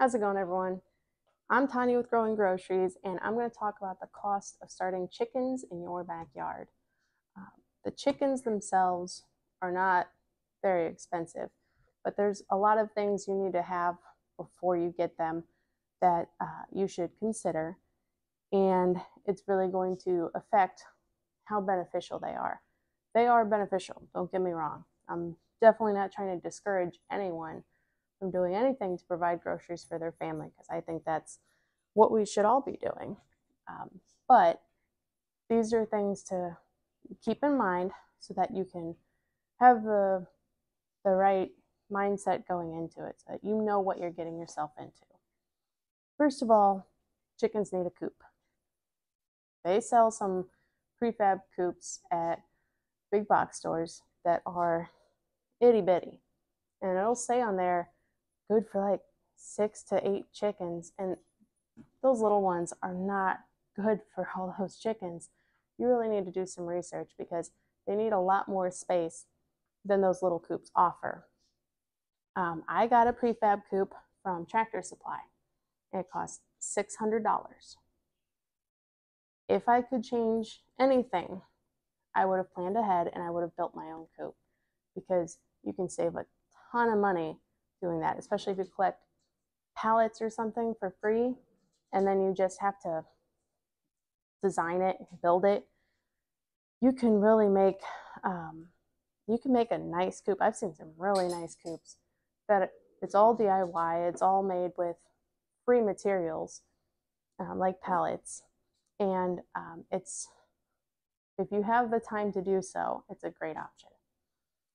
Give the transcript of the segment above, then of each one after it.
How's it going, everyone? I'm Tanya with Growing Groceries, and I'm going to talk about the cost of starting chickens in your backyard. The chickens themselves are not very expensive, but there's a lot of things you need to have before you get them that you should consider, and it's really going to affect how beneficial they are. They are beneficial, don't get me wrong. I'm definitely not trying to discourage anyone from doing anything to provide groceries for their family because I think that's what we should all be doing. But these are things to keep in mind so that you can have the right mindset going into it so that you know what you're getting yourself into. First of all, chickens need a coop. They sell some prefab coops at big box stores that are itty bitty, and it'll say on there good for like 6 to 8 chickens, and those little ones are not good for all those chickens. You really need to do some research because they need a lot more space than those little coops offer. I got a prefab coop from Tractor Supply. It cost $600. If I could change anything, I would have planned ahead and I would have built my own coop because you can save a ton of money doing that, especially if you collect pallets or something for free and then you just have to design it, build it. You can really make a nice coop. I've seen some really nice coops that it's all DIY. It's all made with free materials like pallets, and if you have the time to do so, it's a great option.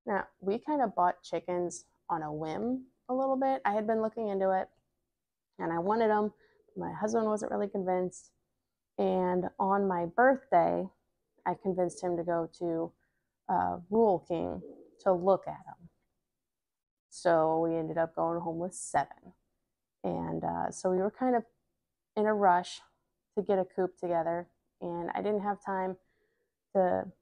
Now, we kind of bought chickens on a whim a little bit. I had been looking into it and I wanted them. My husband wasn't really convinced. And on my birthday, I convinced him to go to Rural King to look at them. So we ended up going home with 7. And so we were kind of in a rush to get a coop together. And I didn't have time to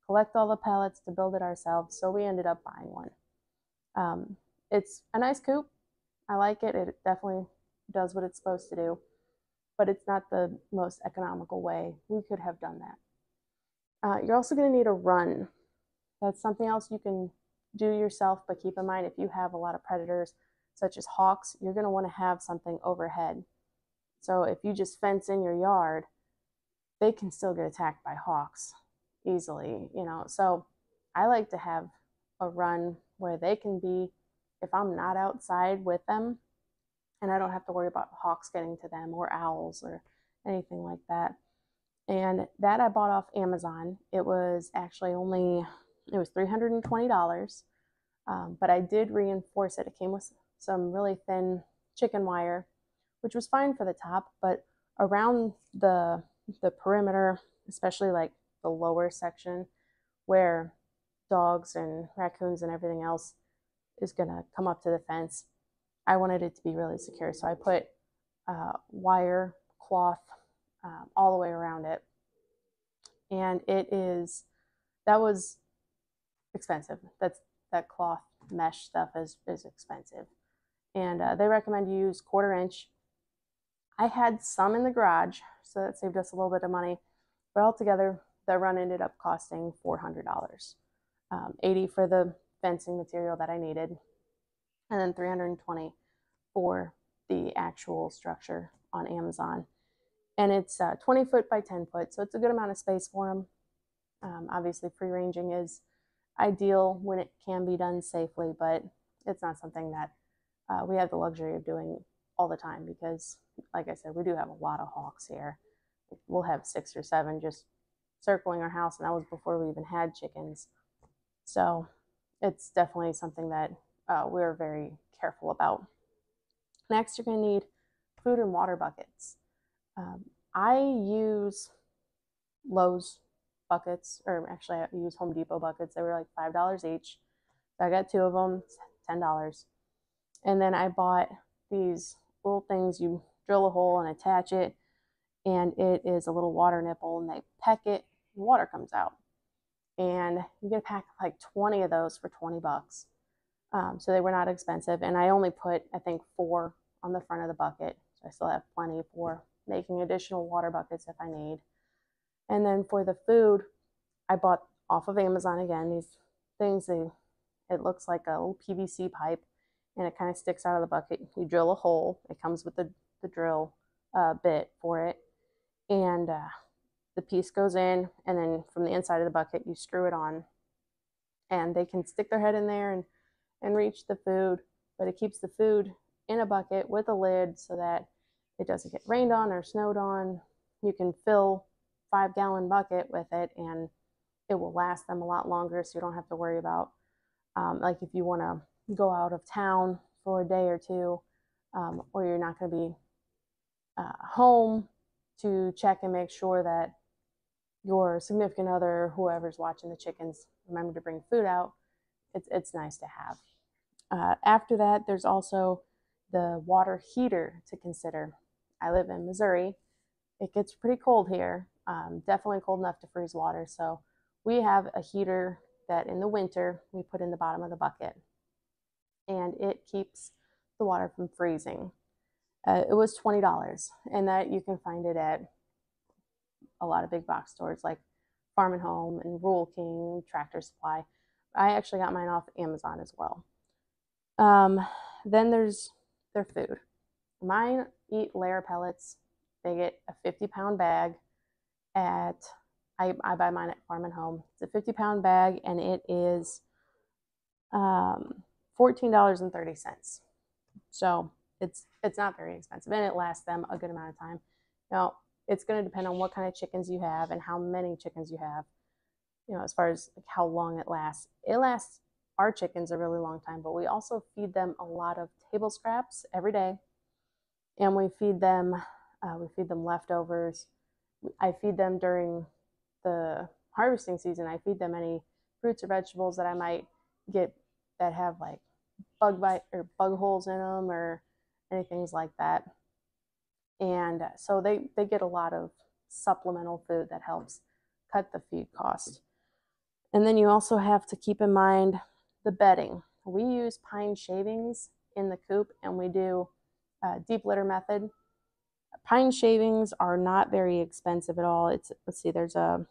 collect all the pallets to build it ourselves. So we ended up buying one. It's a nice coop. I like it. It definitely does what it's supposed to do. But it's not the most economical way. We could have done that. You're also going to need a run. That's something else you can do yourself, but keep in mind if you have a lot of predators, such as hawks, you're going to want to have something overhead. So if you just fence in your yard, they can still get attacked by hawks easily, So I like to have a run where they can be, if I'm not outside with them, and I don't have to worry about hawks getting to them or owls or anything like that. And that I bought off Amazon. It was $320, but I did reinforce it. It came with some really thin chicken wire, which was fine for the top, but around the perimeter, especially like the lower section where dogs and raccoons and everything else is going to come up to the fence, I wanted it to be really secure. So I put wire cloth all the way around it. And that was expensive. That cloth mesh stuff is expensive. And they recommend you use 1/4 inch. I had some in the garage, so that saved us a little bit of money. But altogether, the run ended up costing $400. $80 for the fencing material that I needed, and then $320 for the actual structure on Amazon. And it's 20 foot by 10 foot, so it's a good amount of space for them. Obviously, free ranging is ideal when it can be done safely, but it's not something that we have the luxury of doing all the time because, like I said, we do have a lot of hawks here. We'll have 6 or 7 just circling our house, and that was before we even had chickens. So it's definitely something that we're very careful about. Next, you're going to need food and water buckets. I use Lowe's buckets, or actually I use Home Depot buckets. They were like $5 each. So I got 2 of them, $10. And then I bought these little things. You drill a hole and attach it, and it is a little water nipple, and they peck it, and water comes out. And you get a pack of like 20 of those for $20. So they were not expensive. And I only put, I think, 4 on the front of the bucket. So I still have plenty for making additional water buckets if I need. And then for the food, I bought off of Amazon again, these things, it looks like a little PVC pipe and it kind of sticks out of the bucket. You drill a hole, it comes with the drill bit for it, and the piece goes in, and then from the inside of the bucket you screw it on, and they can stick their head in there and reach the food, but it keeps the food in a bucket with a lid so that it doesn't get rained on or snowed on. You can fill 5-gallon bucket with it and it will last them a lot longer, so you don't have to worry about like if you want to go out of town for a day or two, or you're not going to be home to check and make sure that your significant other, whoever's watching the chickens, remember to bring food out. It's nice to have. After that, there's also the water heater to consider. I live in Missouri. It gets pretty cold here, definitely cold enough to freeze water. So we have a heater that in the winter we put in the bottom of the bucket, and it keeps the water from freezing. It was $20, and that you can find it at a lot of big box stores like Farm and Home and Rural King, Tractor Supply. I actually got mine off Amazon as well. Then there's their food. Mine eat layer pellets. They get a 50-pound bag at, I buy mine at Farm and Home. It's a 50-pound bag, and it is $14.30. So it's not very expensive, and it lasts them a good amount of time. Now, it's going to depend on what kind of chickens you have and how many chickens you have, as far as like how long it lasts. It lasts our chickens a really long time, but we also feed them a lot of table scraps every day, and we feed them leftovers. I feed them during the harvesting season. I feed them any fruits or vegetables that I might get that have like bug bite or bug holes in them or anything like that. And so they get a lot of supplemental food that helps cut the feed cost. And then you also have to keep in mind the bedding. We use pine shavings in the coop, and we do deep litter method. Pine shavings are not very expensive at all. Let's see, there's a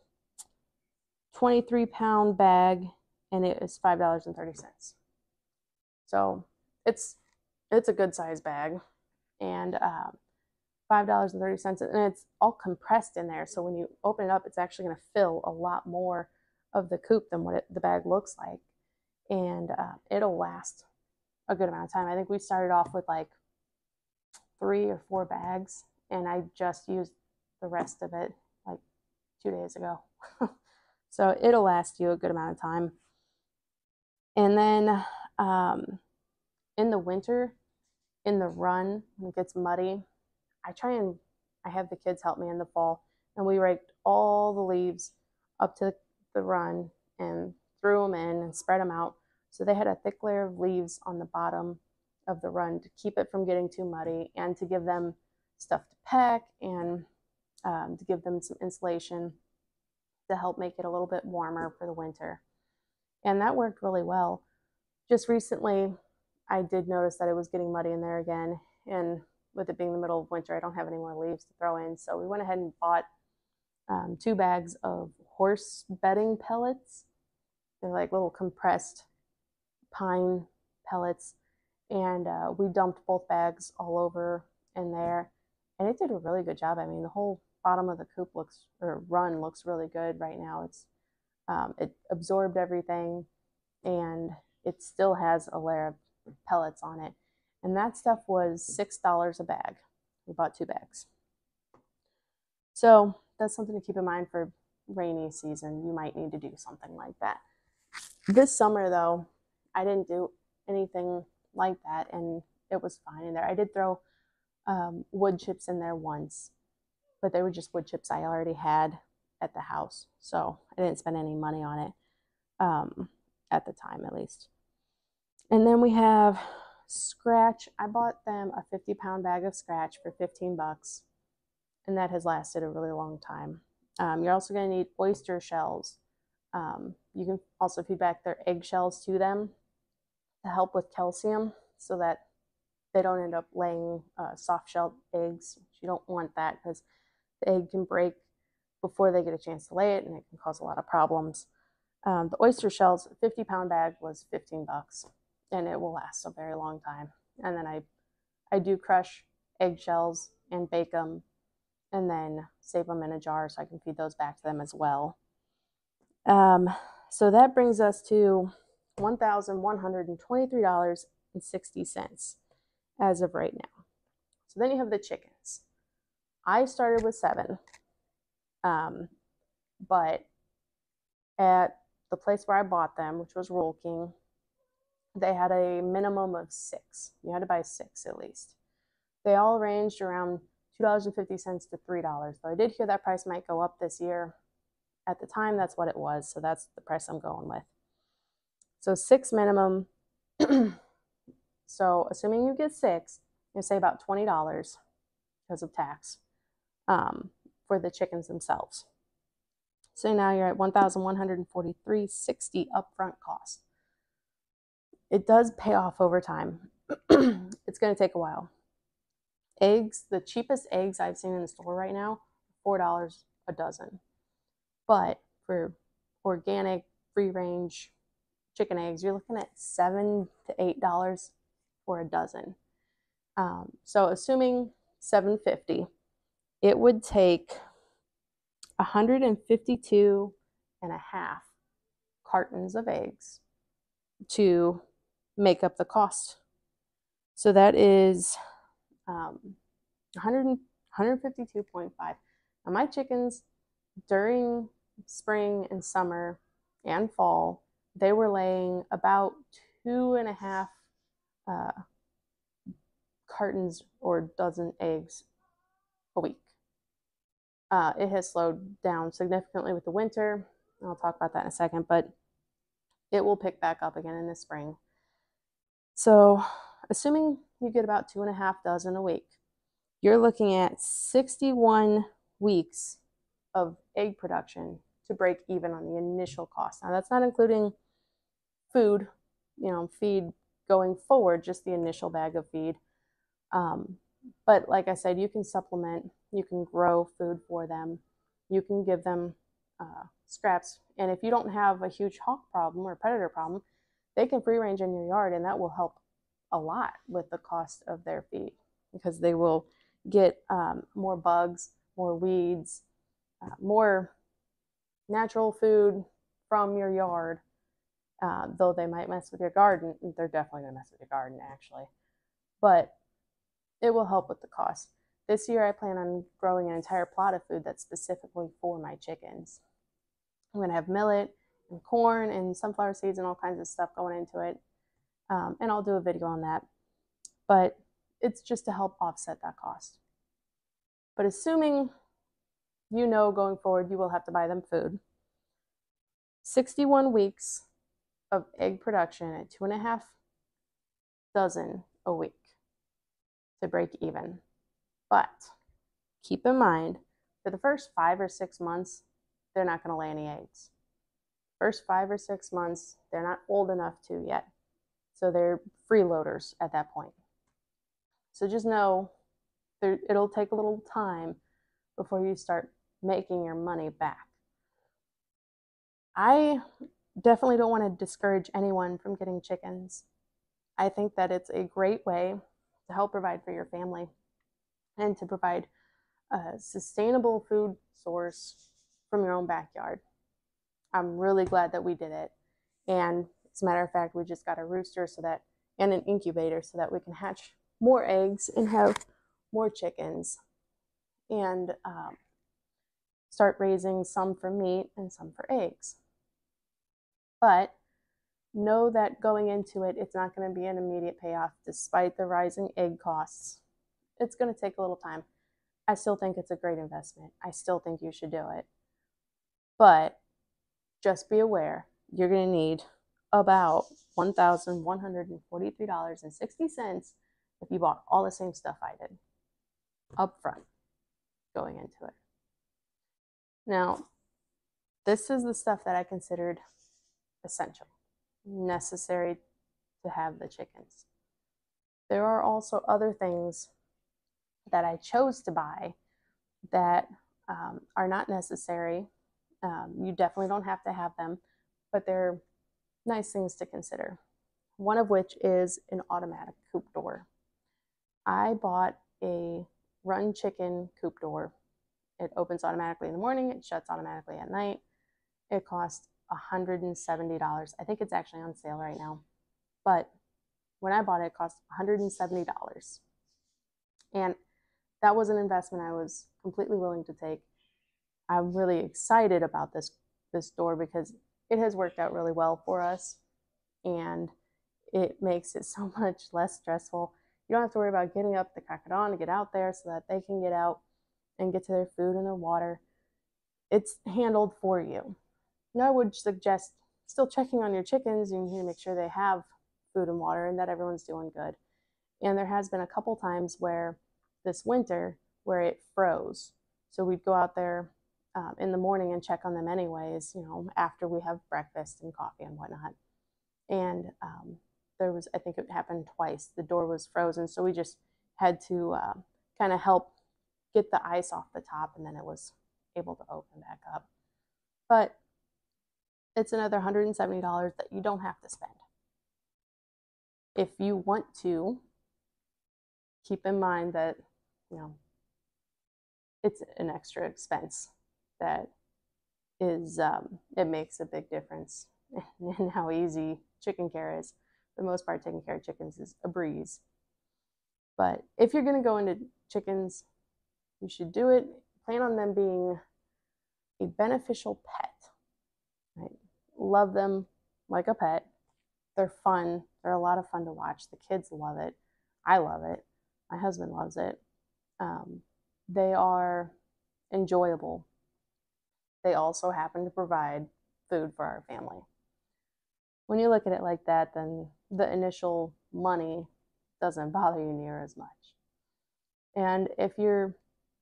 23-pound bag, and it is $5.30. So it's a good size bag, and $5.30, and it's all compressed in there. So when you open it up, it's actually going to fill a lot more of the coop than what the bag looks like, and it'll last a good amount of time. I think we started off with like 3 or 4 bags, and I just used the rest of it like 2 days ago. So it'll last you a good amount of time. And then in the winter, in the run, when it gets muddy, I have the kids help me in the fall, and we raked all the leaves up to the run and threw them in and spread them out. So they had a thick layer of leaves on the bottom of the run to keep it from getting too muddy, and to give them stuff to peck, and to give them some insulation to help make it a little bit warmer for the winter. And that worked really well. Just recently, I did notice that it was getting muddy in there again, and with it being the middle of winter, I don't have any more leaves to throw in. So we went ahead and bought 2 bags of horse bedding pellets. They're like little compressed pine pellets, and we dumped both bags all over in there, and it did a really good job. I mean, the whole bottom of the coop run looks really good right now. It absorbed everything, and it still has a layer of pellets on it. And that stuff was $6 a bag. We bought 2 bags. So that's something to keep in mind for rainy season. You might need to do something like that. This summer, though, I didn't do anything like that, and it was fine in there. I did throw wood chips in there once, but they were just wood chips I already had at the house, so I didn't spend any money on it at the time, at least. And then we have scratch. I bought them a 50-pound bag of scratch for $15, and that has lasted a really long time. You're also going to need oyster shells. You can also feed back their egg shells to them to help with calcium, so that they don't end up laying soft-shelled eggs. You don't want that because the egg can break before they get a chance to lay it, and it can cause a lot of problems. The oyster shells, 50-pound bag was $15, and it will last a very long time. And then I do crush eggshells and bake them, and then save them in a jar so I can feed those back to them as well. So that brings us to $1,123.60 as of right now. So then you have the chickens. I started with 7, but at the place where I bought them, which was Roll King, they had a minimum of 6. You had to buy 6 at least. They all ranged around $2.50 to $3, though I did hear that price might go up this year. At the time, that's what it was, so that's the price I'm going with. So 6 minimum. So assuming you get 6, you say about $20 because of tax for the chickens themselves. So now you're at $1,143.60 upfront cost. It does pay off over time. It's going to take a while. Eggs, the cheapest eggs I've seen in the store right now, $4 a dozen. But for organic, free-range chicken eggs, you're looking at $7 to $8 for a dozen. So assuming $7.50, it would take 152.5 cartons of eggs to make up the cost. So that is 152.5. Now my chickens during spring and summer and fall, they were laying about 2.5 cartons or dozen eggs a week. It has slowed down significantly with the winter. I'll talk about that in a second, but it will pick back up again in the spring. So assuming you get about 2.5 dozen a week, you're looking at 61 weeks of egg production to break even on the initial cost. Now that's not including food, feed going forward, just the initial bag of feed. But like I said, you can supplement, you can grow food for them, you can give them scraps. And if you don't have a huge hawk problem or predator problem, they can free range in your yard, and that will help a lot with the cost of their feed because they will get more bugs, more weeds, more natural food from your yard. Though they might mess with your garden, they're definitely going to mess with your garden actually. But it will help with the cost. This year I plan on growing an entire plot of food that's specifically for my chickens. I'm going to have millet and corn and sunflower seeds and all kinds of stuff going into it. And I'll do a video on that. But it's just to help offset that cost. But assuming going forward you will have to buy them food, 61 weeks of egg production at 2.5 dozen a week to break even. But keep in mind, for the first 5 or 6 months, they're not going to lay any eggs. First 5 or 6 months, they're not old enough to yet. So they're freeloaders at that point. So just know it'll take a little time before you start making your money back. I definitely don't want to discourage anyone from getting chickens. I think that it's a great way to help provide for your family and to provide a sustainable food source from your own backyard. I'm really glad that we did it. And as a matter of fact, we just got a rooster and an incubator so that we can hatch more eggs and have more chickens and start raising some for meat and some for eggs. But know that going into it, it's not going to be an immediate payoff despite the rising egg costs. It's going to take a little time. I still think it's a great investment. I still think you should do it. But just be aware, you're going to need about $1,143.60 if you bought all the same stuff I did up front going into it. Now, this is the stuff that I considered essential, necessary to have the chickens. there are also other things that I chose to buy that are not necessary. You definitely don't have to have them, but they're nice things to consider. One of which is an automatic coop door. I bought a run chicken coop door. It opens automatically in the morning, it shuts automatically at night. It cost $170. I think it's actually on sale right now. But when I bought it, it cost $170. And that was an investment I was completely willing to take. I'm really excited about this door because it has worked out really well for us, and it makes it so much less stressful. You don't have to worry about getting up the crack of dawn to get out there so that they can get out and get to their food and their water. It's handled for you. Now, I would suggest still checking on your chickens. You need to make sure they have food and water and that everyone's doing good. And there has been a couple times where this winter where it froze. So we'd go out there in the morning and check on them anyways, after we have breakfast and coffee and whatnot. And there was, I think it happened twice, the door was frozen. So we just had to kind of help get the ice off the top, and then it was able to open back up. But it's another $170 that you don't have to spend. If you want to, keep in mind that, it's an extra expense that is, it makes a big difference in how easy chicken care is. For the most part, taking care of chickens is a breeze. But if you're going to go into chickens, you should do it. Plan on them being a beneficial pet. Right? Love them like a pet. They're fun. They're a lot of fun to watch. The kids love it. I love it. My husband loves it. They are enjoyable. They also happen to provide food for our family. When you look at it like that, then the initial money doesn't bother you near as much. And if you're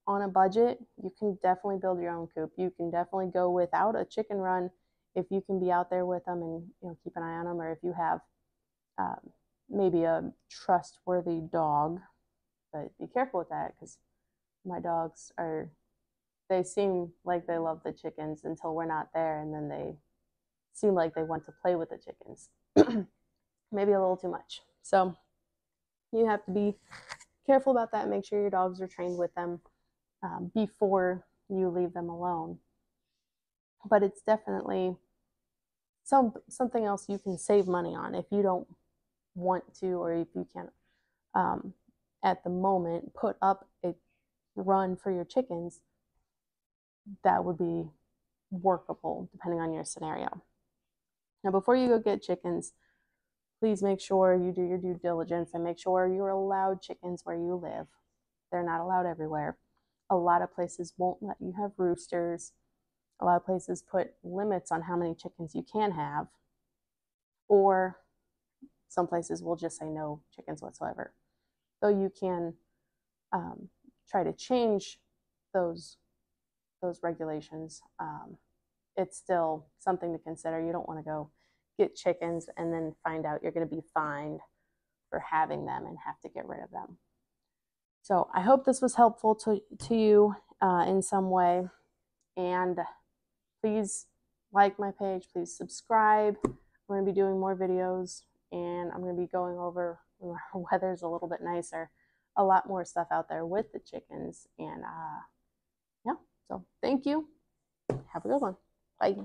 on a budget, you can definitely build your own coop. You can definitely go without a chicken run if you can be out there with them and keep an eye on them, or if you have maybe a trustworthy dog. But be careful with that, because my dogs they seem like they love the chickens until we're not there, and then they seem like they want to play with the chickens. Maybe a little too much. So you have to be careful about that and make sure your dogs are trained with them before you leave them alone. But it's definitely something else you can save money on if you don't want to, or if you can't at the moment put up a run for your chickens. That would be workable depending on your scenario. Now, before you go get chickens, please make sure you do your due diligence and make sure you're allowed chickens where you live. They're not allowed everywhere. A lot of places won't let you have roosters. A lot of places put limits on how many chickens you can have, or some places will just say no chickens whatsoever. Though you can try to change those regulations, it's still something to consider. You don't want to go get chickens and then find out you're going to be fined for having them and have to get rid of them. So I hope this was helpful to you in some way. And please like my page. Please subscribe. I'm going to be doing more videos, and I'm going to be going over, when the weather's a little bit nicer, a lot more stuff out there with the chickens. And yeah, so thank you. Have a good one. Bye.